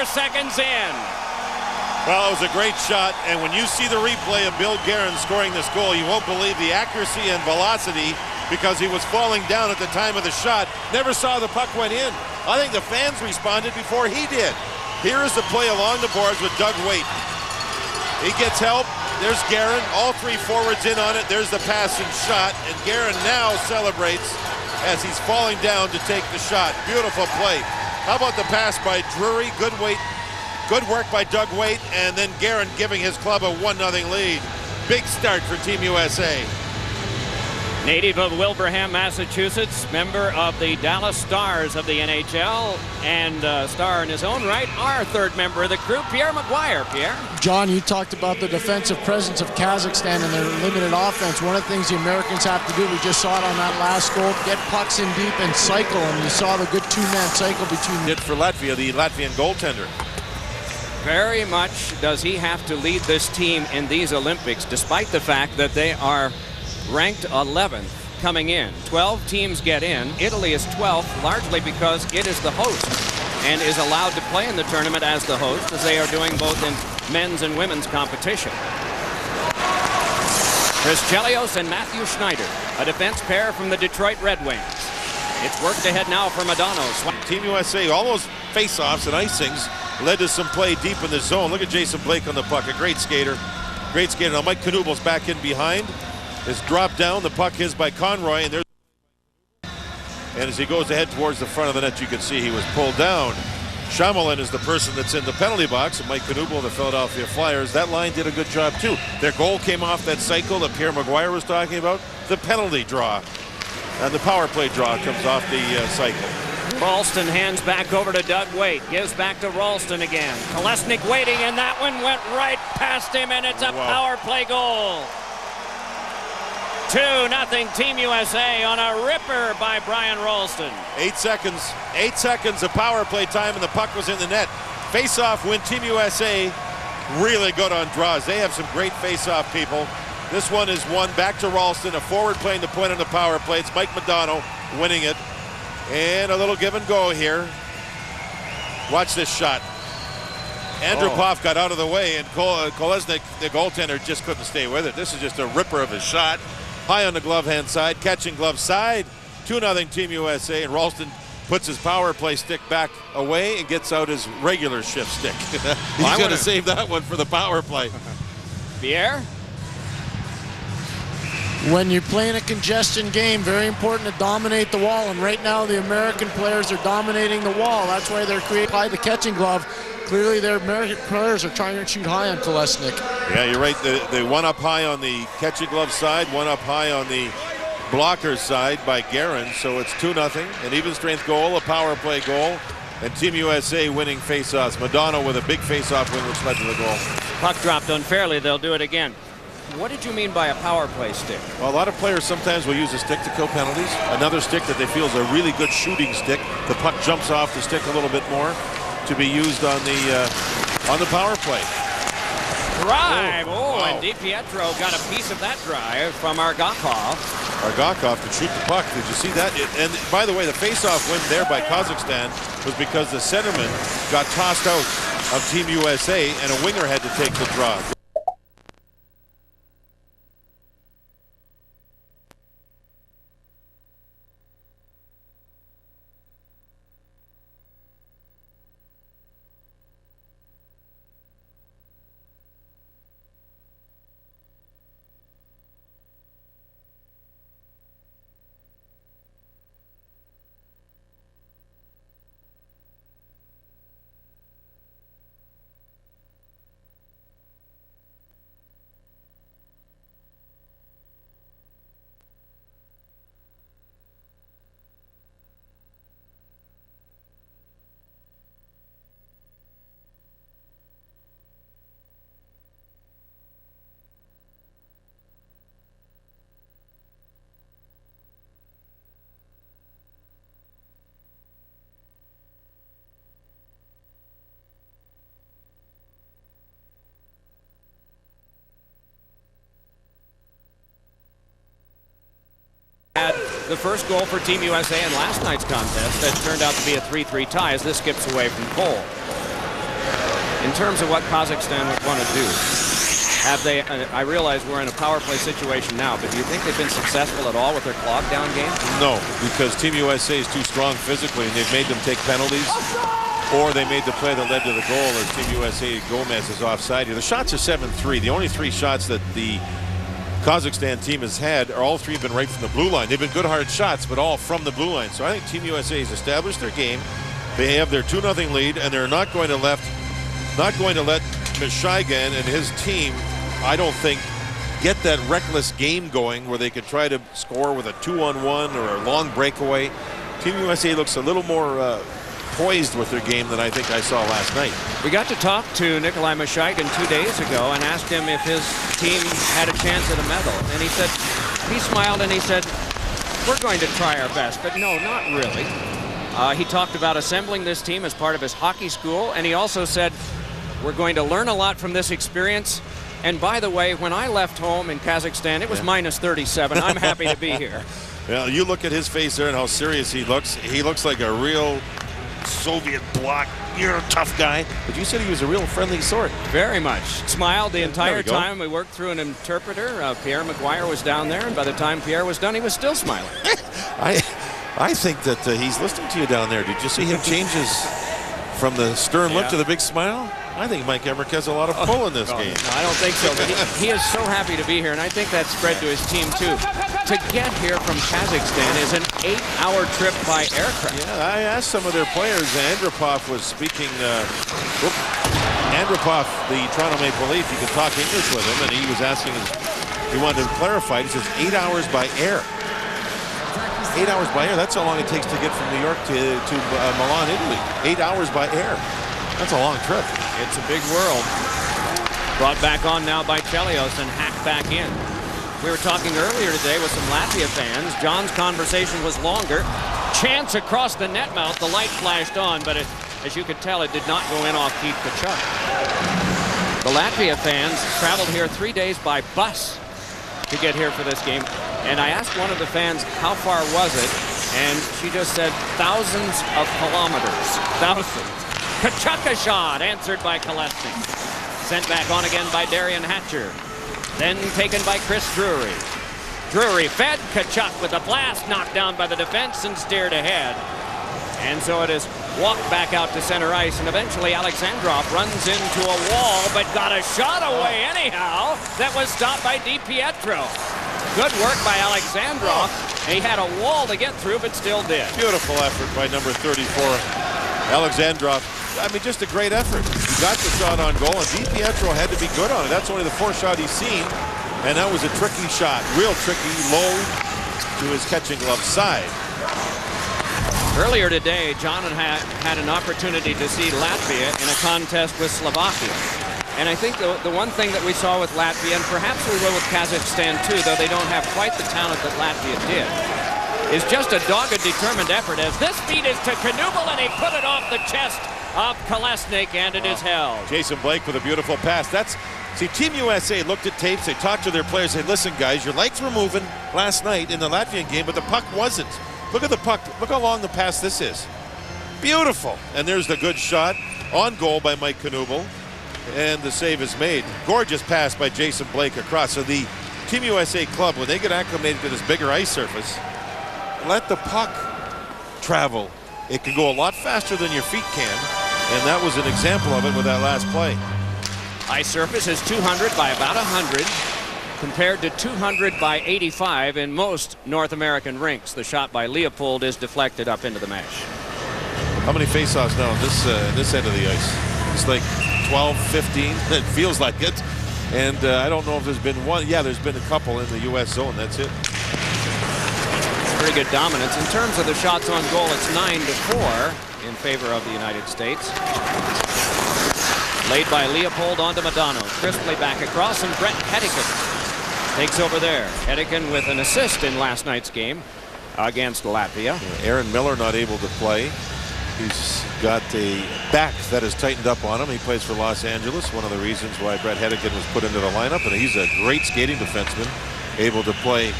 4 seconds in. Well, it was a great shot, and when you see the replay of Bill Guerin scoring this goal, you won't believe the accuracy and velocity because he was falling down at the time of the shot. Never saw the puck went in. I think the fans responded before he did. Here is the play along the boards with Doug Waite. He gets help. There's Guerin. All three forwards in on it. There's the passing shot, and Guerin now celebrates as he's falling down to take the shot. Beautiful play. How about the pass by Drury? Good work by Doug Waite, and then Guerin giving his club a 1-0 lead. Big start for Team USA. Native of Wilbraham, Massachusetts, member of the Dallas Stars of the NHL, and star in his own right, our third member of the crew, Pierre McGuire. Pierre? John, you talked about the defensive presence of Kazakhstan and their limited offense. One of the things the Americans have to do, we just saw it on that last goal, get pucks in deep and cycle, and you saw the good two-man cycle between... Did for Latvia, the Latvian goaltender. Very much does he have to lead this team in these Olympics, despite the fact that they are ranked 11th coming in. 12 teams get in. Italy is 12th, largely because it is the host and is allowed to play in the tournament as the host, as they are doing both in men's and women's competition. Chris Chelios and Matthew Schneider, a defense pair from the Detroit Red Wings. It's worked ahead now for Madonna. Team USA, all those face-offs and icings led to some play deep in the zone. Look at Jason Blake on the puck, a great skater. Great skater. Now Mike Knubel's back in behind. Is dropped down. The puck is by Conroy, and there's. And as he goes ahead towards the front of the net, you can see he was pulled down. Schamelin is the person that's in the penalty box, and Mike Knubel of the Philadelphia Flyers. That line did a good job too. Their goal came off that cycle that Pierre McGuire was talking about, the penalty draw, and the power play draw comes off the cycle. Ralston hands back over to Doug Waite. Gives back to Ralston again. Kolesnik waiting, and that one went right past him, and it's a power play goal. 2-0 Team USA on a ripper by Brian Ralston. 8 seconds. 8 seconds of power play time, and the puck was in the net. Face-off win. Team USA really good on draws. They have some great face-off people. This one is won back to Ralston, a forward playing the point on the power play. It's Mike Modano winning it. And a little give and go here. Watch this shot. Andropov got out of the way, and Kolesnik, the goaltender, just couldn't stay with it. This is just a ripper of a shot. High on the glove hand side, catching glove side. 2-0 Team USA, and Ralston puts his power play stick back away and gets out his regular shift stick. He's going to save that one for the power play. Pierre? When you're playing a congestion game, very important to dominate the wall, and right now the American players are dominating the wall. That's why they're creating the catching glove. Clearly their American players are trying to shoot high on Kolesnik. Yeah, you're right. The one up high on the catching glove side, one up high on the blocker side by Guerin. So it's 2-0, an even strength goal, a power play goal, and Team USA winning faceoffs. Madonna with a big faceoff win, which led to the goal. Puck dropped unfairly. They'll do it again. What did you mean by a power play stick? Well, a lot of players sometimes will use a stick to kill penalties. Another stick that they feel is a really good shooting stick. The puck jumps off the stick a little bit more to be used on the power play. Drive! Wow. And DiPietro got a piece of that drive from Argakov. Argakov could shoot the puck. Did you see that? And by the way, the face-off win there by Kazakhstan was because the centerman got tossed out of Team USA, and a winger had to take the draw. Had the first goal for Team USA in last night's contest that turned out to be a 3-3 tie as this skips away from Cole. In terms of what Kazakhstan would want to do, have they, I realize we're in a power play situation now, but do you think they've been successful at all with their clog down game? No, because Team USA is too strong physically, and they've made them take penalties, or they made the play that led to the goal as Team USA Gomez is offside here. The shots are 7-3. The only 3 shots that the Kazakhstan team has had are all 3 have been right from the blue line. They've been good hard shots, but all from the blue line. So I think Team USA has established their game. They have their 2-0 lead, and they're not going to let Mishigan and his team, I don't think, get that reckless game going where they could try to score with a 2-on-1 or a long breakaway. Team USA looks a little more poised with their game than I think I saw last night. We got to talk to Nikolai Mishigan 2 days ago and asked him if his team had a chance at a medal. And he said, he smiled and he said, we're going to try our best, but no, not really. He talked about assembling this team as part of his hockey school, and he also said, we're going to learn a lot from this experience. And by the way, when I left home in Kazakhstan, it was minus 37. I'm happy to be here. Well, you look at his face there and how serious he looks. He looks like a real Soviet bloc. You're a tough guy. But you said he was a real friendly sort. Very much. Smiled the entire time. We worked through an interpreter. Pierre Maguire was down there, and by the time Pierre was done, he was still smiling. I think that he's listening to you down there. Did you see him change from the stern look to the big smile? I think Mike Emmerich has a lot of pull in this game. No, I don't think so. But he is so happy to be here, and I think that's spread to his team, too. To get here from Kazakhstan is an 8-hour trip by aircraft. Yeah, I asked some of their players. Andropov was speaking. Andropov, the Toronto Maple Leaf, you could talk English with him, and he was asking, he wanted to clarify. He says 8 hours by air. 8 hours by air, that's how long it takes to get from New York to Milan, Italy. 8 hours by air. That's a long trip. It's a big world. Brought back on now by Chelios and hacked back in. We were talking earlier today with some Latvia fans. John's conversation was longer. Chance across the net mouth. The light flashed on, but as you could tell, it did not go in off Keith Tkachuk. The Latvia fans traveled here 3 days by bus to get here for this game. And I asked one of the fans, how far was it? And she just said thousands of kilometers. Thousands. Tkachuk shot, answered by Kolesnik. Sent back on again by Darian Hatcher. Then taken by Chris Drury. Drury fed Tkachuk with a blast, knocked down by the defense and steered ahead. And so it is walked back out to center ice, and eventually Alexandrov runs into a wall, but got a shot away anyhow. That was stopped by DiPietro. Good work by Alexandrov. He had a wall to get through, but still did. Beautiful effort by number 34, Alexandrov. I mean, just a great effort. He got the shot on goal, and DiPietro had to be good on it. That's only the 4th shot he's seen, and that was a tricky shot. Real tricky, low to his catching glove side. Earlier today, John had an opportunity to see Latvia in a contest with Slovakia. And I think the one thing that we saw with Latvia, and perhaps we will with Kazakhstan too, though they don't have quite the talent that Latvia did, is just a dogged, determined effort. As this feed is to Knuble, and he put it off the chest of Kolesnik, and it is held. Jason Blake with a beautiful pass. See, Team USA looked at tapes, they talked to their players, said, listen guys, your legs were moving last night in the Latvian game, but the puck wasn't. Look at the puck, look how long the pass this is. Beautiful. And there's the good shot on goal by Mike Knuble, and the save is made. Gorgeous pass by Jason Blake across. So the Team USA club, when they get acclimated to this bigger ice surface, let the puck travel. It can go a lot faster than your feet can, and that was an example of it with that last play. Ice surface is 200 by about 100, compared to 200 by 85 in most North American rinks. The shot by Leopold is deflected up into the mesh. How many faceoffs now on this end of the ice? It's like 12, 15. It feels like it. And I don't know if there's been one. Yeah, there's been a couple in the U.S. zone. That's it. Pretty good dominance. In terms of the shots on goal, it's 9-4 in favor of the United States. Laid by Leopold onto Madano. Crisply back across, and Brett Hedican takes over there. Hedican with an assist in last night's game against Latvia. Aaron Miller not able to play. He's got a back that is tightened up on him. He plays for Los Angeles. One of the reasons why Brett Hedican was put into the lineup, and he's a great skating defenseman, able to play